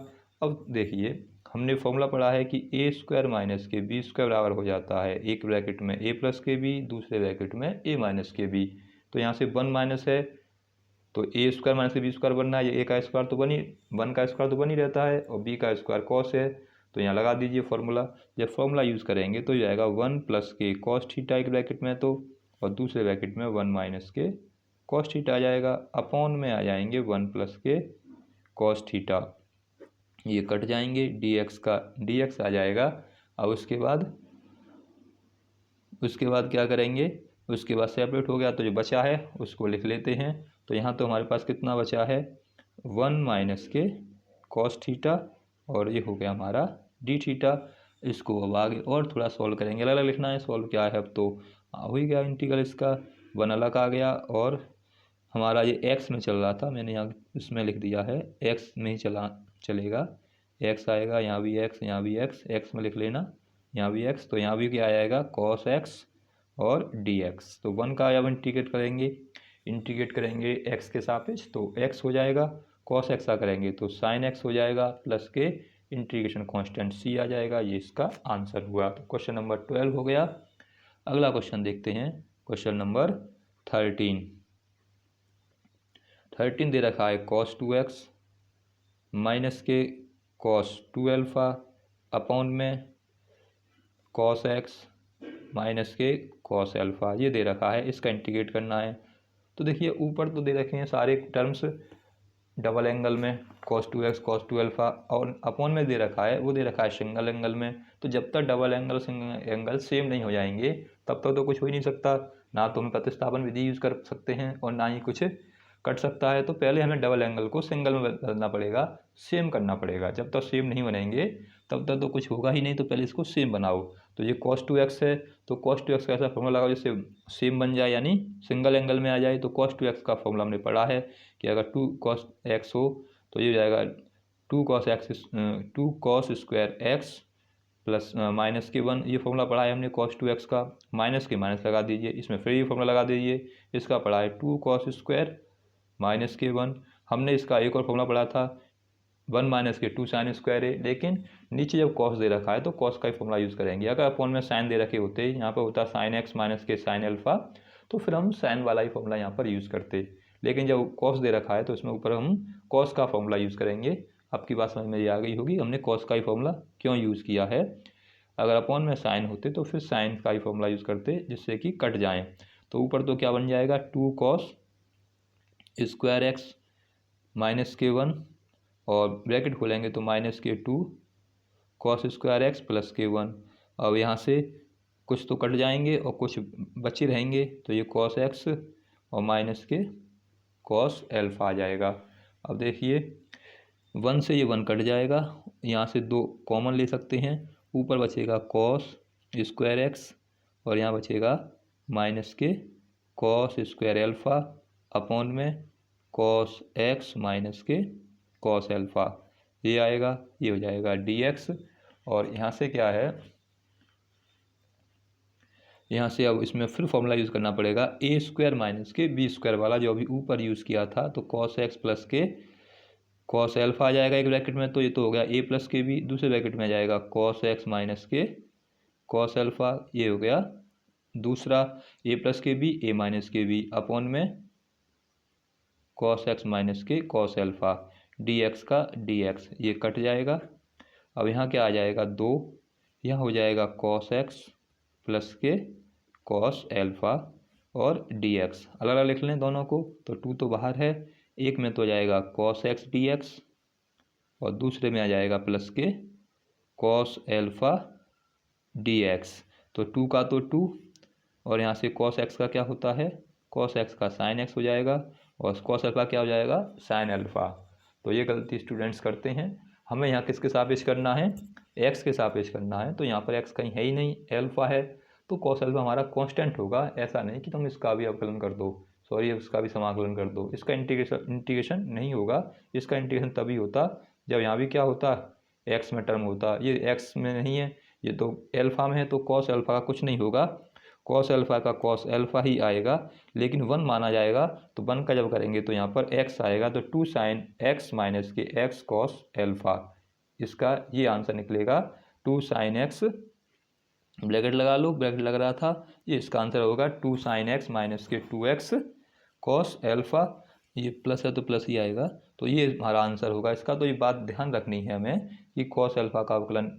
अब देखिए हमने फॉर्मूला पढ़ा है कि ए स्क्वायर माइनस के बी स्क्वायर बराबर हो जाता है, एक ब्रैकेट में ए प्लस के बी, दूसरे ब्रैकेट में ए माइनस के बी। तो यहाँ से 1 माइनस है तो ए स्क्वायर माइनस के बी स्क्वायर बनना है, ये ए का स्क्वायर तो बनी, 1 का स्क्वायर तो बन ही रहता है, और बी का स्क्वायर कॉस है, तो यहाँ लगा दीजिए फॉर्मूला। जब फॉर्मूला यूज़ करेंगे तो जाएगा 1 प्लस के कॉस थीटा एक ब्रैकेट में, तो और दूसरे ब्रैकेट में 1 माइनस के कॉस थीटा आ जाएगा। अपॉन में आ जाएंगे 1 प्लस के कॉस थीटा, ये कट जाएंगे, dx का dx आ जाएगा। अब उसके बाद क्या करेंगे, उसके बाद सेपरेट हो गया तो जो बचा है उसको लिख लेते हैं। तो यहाँ तो हमारे पास कितना बचा है, 1 माइनस के कॉस थीटा, और ये हो गया हमारा डी थीटा। इसको अब आगे और थोड़ा सॉल्व करेंगे, अलग अलग लिखना है, सॉल्व क्या है अब तो हो ही गया इंटीग्रल इसका, 1 अलग आ गया और हमारा ये x में चल रहा था, मैंने यहाँ इसमें लिख दिया है x में ही चलेगा, x आएगा, यहाँ भी x, यहाँ भी x में लिख लेना, यहाँ भी x, तो यहाँ भी क्या आएगा cos x और dx। तो 1 का अब इंटीग्रेट करेंगे x के सापेक्ष, तो x हो जाएगा, cos x का करेंगे तो sin x हो जाएगा, प्लस के इंटीग्रेशन कांस्टेंट c आ जाएगा। ये इसका आंसर हुआ। तो क्वेश्चन नंबर 12 हो गया। अगला क्वेश्चन देखते हैं, क्वेश्चन नंबर 13 दे रखा है cos 2x माइनस के cos 2 अल्फ़ा अपॉन में cos x माइनस के cos अल्फ़ा, ये दे रखा है, इसका इंटीग्रेट करना है। तो देखिए ऊपर तो दे रखे हैं सारे टर्म्स डबल एंगल में, cos 2x cos 2 अल्फ़ा, और अपॉन में दे रखा है, वो दे रखा है सिंगल एंगल में। तो जब तक double angle single angle same नहीं हो जाएंगे तब तक तो कुछ हो ही नहीं सकता, ना तो हम प्रतिस्थापन विधि यूज़ कर सकते हैं और ना ही कुछ कट सकता है। तो पहले हमें डबल एंगल को सिंगल में बदलना पड़ेगा, सेम करना पड़ेगा। जब तक सेम नहीं बनेंगे तब तक तो कुछ होगा ही नहीं, तो पहले इसको सेम बनाओ। तो ये cos 2x है, तो cos 2x का ऐसा फॉर्मूला लगाओ जिससे सेम बन जाए, यानी सिंगल एंगल में आ जाए। तो cos 2x का फॉर्मूला हमने पढ़ा है कि अगर 2 cos x हो तो ये हो जाएगा 2 cos square x plus minus के 1, ये फॉर्मूला पढ़ा है हमने cos 2x का, माइनस के माइनस लगा दीजिए, इसमें फिर ये फॉर्मूला लगा दीजिए, इसका पढ़ा है 2 cos स्क्वायर माइनस के 1। हमने इसका एक और फॉर्मूला पढ़ा था 1 माइनस के 2 साइन स्क्वायर है, लेकिन नीचे जब कॉस दे रखा है तो कॉस का ही फॉर्मूला यूज़ करेंगे। अगर अपॉन में साइन दे रखे होते, यहाँ पर होता साइन एक्स माइनस के साइन अल्फ़ा, तो फिर हम साइन वाला ही फॉर्मूला यहाँ पर यूज़ करते। लेकिन जब कॉस दे रखा है तो इसमें ऊपर हम कॉस का फॉर्मूला यूज़ करेंगे। आपकी बात समझ में आ गई होगी हमने कॉस का ही फॉर्मूला क्यों यूज़ किया है। अगर अपॉन में साइन होते तो फिर साइन का ही फॉर्मूला यूज़ करते, जिससे कि कट जाएँ। तो ऊपर तो क्या बन जाएगा 2 cos स्क्वायर एक्स माइनस के 1, और ब्रैकेट खोलेंगे तो माइनस के 2 cos स्क्वायर एक्स प्लस के 1। अब यहाँ से कुछ तो कट जाएंगे और कुछ बचे रहेंगे, तो ये cos x और माइनस के cos अल्फ़ा आ जाएगा। अब देखिए 1 से ये 1 कट जाएगा, यहाँ से 2 कॉमन ले सकते हैं, ऊपर बचेगा cos स्क्वायर एक्स और यहाँ बचेगा माइनस के cos स्क्वायर अल्फ़ा अपॉन में cos x माइनस के cos अल्फ़ा, ये आएगा, ये हो जाएगा dx। और यहाँ से क्या है, यहाँ से अब इसमें फिर फॉर्मूला यूज़ करना पड़ेगा a स्क्वायर माइनस के b स्क्वायर वाला, जो अभी ऊपर यूज़ किया था। तो cos x प्लस के cos अल्फ़ा आ जाएगा एक ब्रैकेट में, तो ये तो हो गया a प्लस के b, दूसरे ब्रैकेट में आ जाएगा cos x माइनस के cos अल्फ़ा, ये हो गया दूसरा a प्लस के b a माइनस के b अपॉन में cos x माइनस के cos अल्फ़ा, dx का dx, ये कट जाएगा। अब यहाँ क्या आ जाएगा 2, यहाँ हो जाएगा cos x प्लस के cos अल्फ़ा और dx, अलग अलग लिख लें दोनों को, तो 2 तो बाहर है, एक में तो आ जाएगा cos x dx और दूसरे में आ जाएगा प्लस के cos अल्फ़ा dx। तो 2 का तो 2, और यहाँ से cos x का क्या होता है, cos x का sin x हो जाएगा, और cos अल्फ़ा क्या हो जाएगा sin अल्फ़ा। तो ये गलती स्टूडेंट्स करते हैं, हमें यहाँ किसके सापेक्ष करना है, x के सापेक्ष करना है। तो यहाँ पर x कहीं है ही नहीं, अल्फ़ा है, तो cos अल्फ़ा हमारा कांस्टेंट होगा। ऐसा नहीं कि तुम इसका भी अवकलन कर दो, सॉरी इसका भी समाकलन कर दो, इसका इंटीग्रेशन नहीं होगा। इसका इंटीग्रेशन तभी होता जब यहाँ भी क्या होता, x में टर्म होता, ये x में नहीं है, ये तो अल्फ़ा में है, तो cos अल्फ़ा का कुछ नहीं होगा, cos अल्फ़ा का cos अल्फ़ा ही आएगा। लेकिन 1 माना जाएगा, तो 1 का जब करेंगे तो यहाँ पर x आएगा, तो 2 sin x माइनस के x cos अल्फ़ा, इसका ये आंसर निकलेगा 2 sin x, ब्रैकेट लगा लो, ब्रैकेट लग रहा था, ये इसका आंसर होगा 2 sin x माइनस के 2x cos अल्फ़ा, ये प्लस है तो प्लस ही आएगा, तो ये हमारा आंसर होगा इसका। तो ये बात ध्यान रखनी है हमें कि cos अल्फ़ा का अवकलन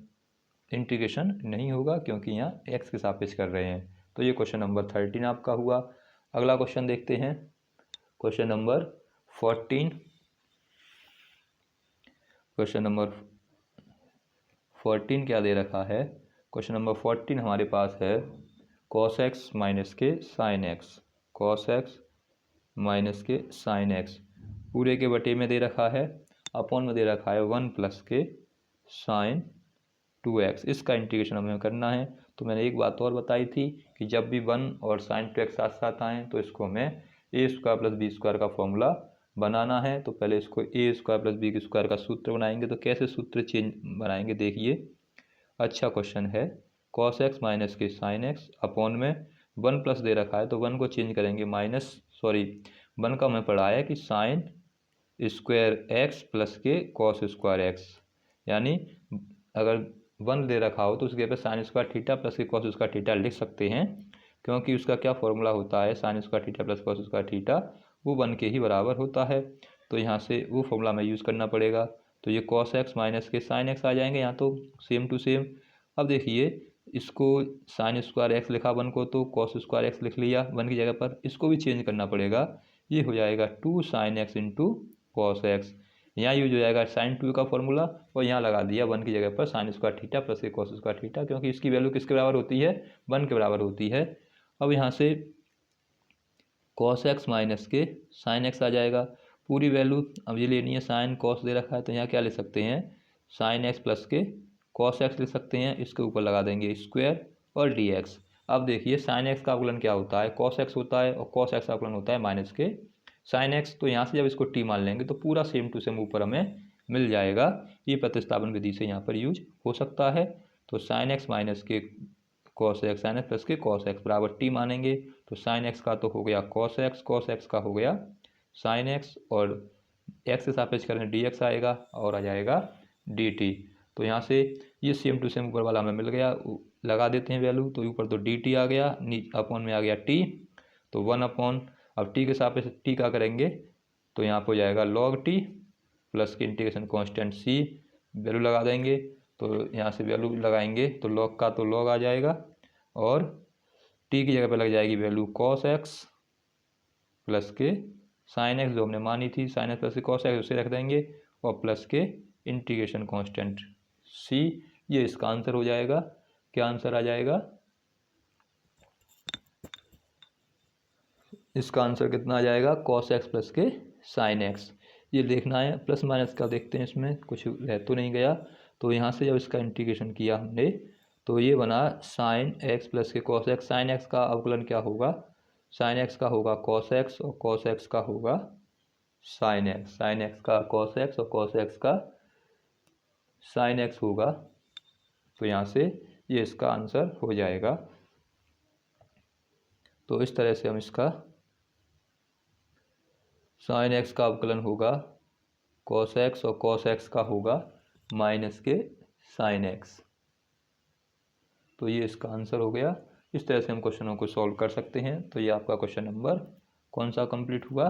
इंटीग्रेशन नहीं होगा, क्योंकि यहाँ x के सापेक्ष कर रहे हैं। तो ये क्वेश्चन नंबर 13 आपका हुआ। अगला क्वेश्चन देखते हैं, क्वेश्चन नंबर 14। क्वेश्चन नंबर 14 क्या दे रखा है? क्वेश्चन नंबर 14 हमारे पास है cos x माइनस के sine x, cos x minus के साइन एक्स पूरे के बटे में दे रखा है, अपॉन में दे रखा है 1 प्लस के साइन 2x। इसका इंटीग्रेशन हमें करना है। तो मैंने एक बात और बताई थी कि जब भी 1 और साइन 2x साथ साथ आएँ तो इसको हमें ए स्क्वायर प्लस बी स्क्वायर का फॉर्मूला बनाना है। तो पहले इसको ए स्क्वायर प्लस बी स्क्वायर का सूत्र बनाएंगे। तो कैसे सूत्र चेंज बनाएंगे देखिए, अच्छा क्वेश्चन है। cos x माइनस के साइन एक्स अपॉन में 1 प्लस दे रखा है तो 1 को चेंज करेंगे सॉरी 1 का हमें पढ़ा है कि साइन स्क्वायर एक्स प्लस के कॉस स्क्वायर एक्स, यानी अगर 1 दे रखा हो तो उसके पे साइन स्क्वायर थीटा प्लस के कॉस स्क्वायर थीटा लिख सकते हैं, क्योंकि उसका क्या फॉर्मूला होता है, sine square theta plus cos square theta वो 1 के ही बराबर होता है। तो यहाँ से वो फॉर्मूला में यूज़ करना पड़ेगा। तो ये cos x माइनस के साइन एक्स आ जाएंगे, यहाँ तो सेम टू सेम। अब देखिए इसको साइन स्क्वायर एक्स लिखा 1 को, तो कॉस स्क्वायर एक्स लिख लिया 1 की जगह पर, इसको भी चेंज करना पड़ेगा। ये हो जाएगा 2 sine x into cos x. यहाँ यूज हो जाएगा साइन 2 का फॉर्मूला, और यहाँ लगा दिया 1 की जगह पर साइन स्क्वायर थीटा प्लस के कॉस स्क्वायर थीटा, क्योंकि इसकी वैल्यू किसके बराबर होती है, 1 के बराबर होती है। अब यहाँ से cos x माइनस के साइन एक्स आ जाएगा, पूरी वैल्यू अब ये लेनी है, साइन कॉस दे रखा है तो यहाँ क्या ले सकते हैं, साइन एक्स प्लस के कॉस एक्स ले सकते हैं, इसके ऊपर लगा देंगे स्क्वायर और dx। अब देखिए साइन एक्स का अवकलन क्या होता है, कॉस एक्स होता है, और कॉस एक्स का अवकलन होता है माइनस के साइन एक्स। तो यहाँ से जब इसको टी मान लेंगे तो पूरा सेम टू सेम ऊपर हमें मिल जाएगा। ये प्रतिस्थापन विधि से यहाँ पर यूज हो सकता है। तो साइन एक्स माइनस के cos x, sine x plus के कॉस एक्स बराबर टी मानेंगे। तो साइन एक्स का तो हो गया कॉस एक्स का हो गया साइन एक्स, और एक्स के सापेक्ष करें डी एक्स आएगा और आ जाएगा डी टी। तो यहाँ से ये सेम टू सेम ऊपर वाला हमें मिल गया, लगा देते हैं वैल्यू। तो ऊपर तो डी टी आ गया, अपॉन में आ गया टी, तो 1 अपॉन, अब टी के सापेक्ष टी का करेंगे तो यहाँ पर हो जाएगा लॉग टी प्लस के इंटीग्रेशन कांस्टेंट सी, वैल्यू लगा देंगे। तो यहाँ से वैल्यू लगाएंगे तो लॉग का तो लॉग आ जाएगा, और टी की जगह पर लग जाएगी वैल्यू cos x प्लस के साइन एक्स जो हमने मानी थी, साइन एक्स प्लस के cos x उसे रख देंगे, और प्लस के इंटीग्रेशन कांस्टेंट c। ये इसका आंसर हो जाएगा। क्या आंसर आ जाएगा, इसका आंसर कितना आ जाएगा, cos x प्लस के साइन एक्स। ये देखना है, प्लस माइनस का देखते हैं, इसमें कुछ रह तो नहीं गया। तो यहाँ से जब इसका इंटीग्रेशन किया हमने तो ये बना साइन एक्स प्लस के कॉस एक्स। साइन एक्स का अवकलन क्या होगा, साइन एक्स का होगा कॉस एक्स, और कॉस एक्स का होगा साइन एक्स। साइन एक्स का कॉस एक्स और कॉस एक्स का साइन एक्स होगा। तो यहाँ से ये इसका आंसर हो जाएगा। तो इस तरह से हम इसका साइन एक्स का अवकलन होगा कॉस एक्स, और कॉस एक्स का होगा माइनस के साइन एक्स। तो ये इसका आंसर हो गया। इस तरह से हम क्वेश्चनों को सॉल्व कर सकते हैं। तो ये आपका क्वेश्चन नंबर कौन सा कंप्लीट हुआ,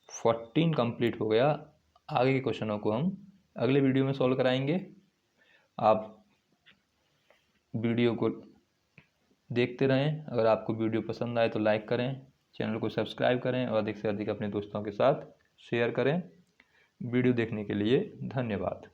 14 कंप्लीट हो गया। आगे के क्वेश्चनों को हम अगले वीडियो में सॉल्व कराएंगे। आप वीडियो को देखते रहें। अगर आपको वीडियो पसंद आए तो लाइक करें, चैनल को सब्सक्राइब करें, और अधिक से अधिक अपने दोस्तों के साथ शेयर करें। वीडियो देखने के लिए धन्यवाद।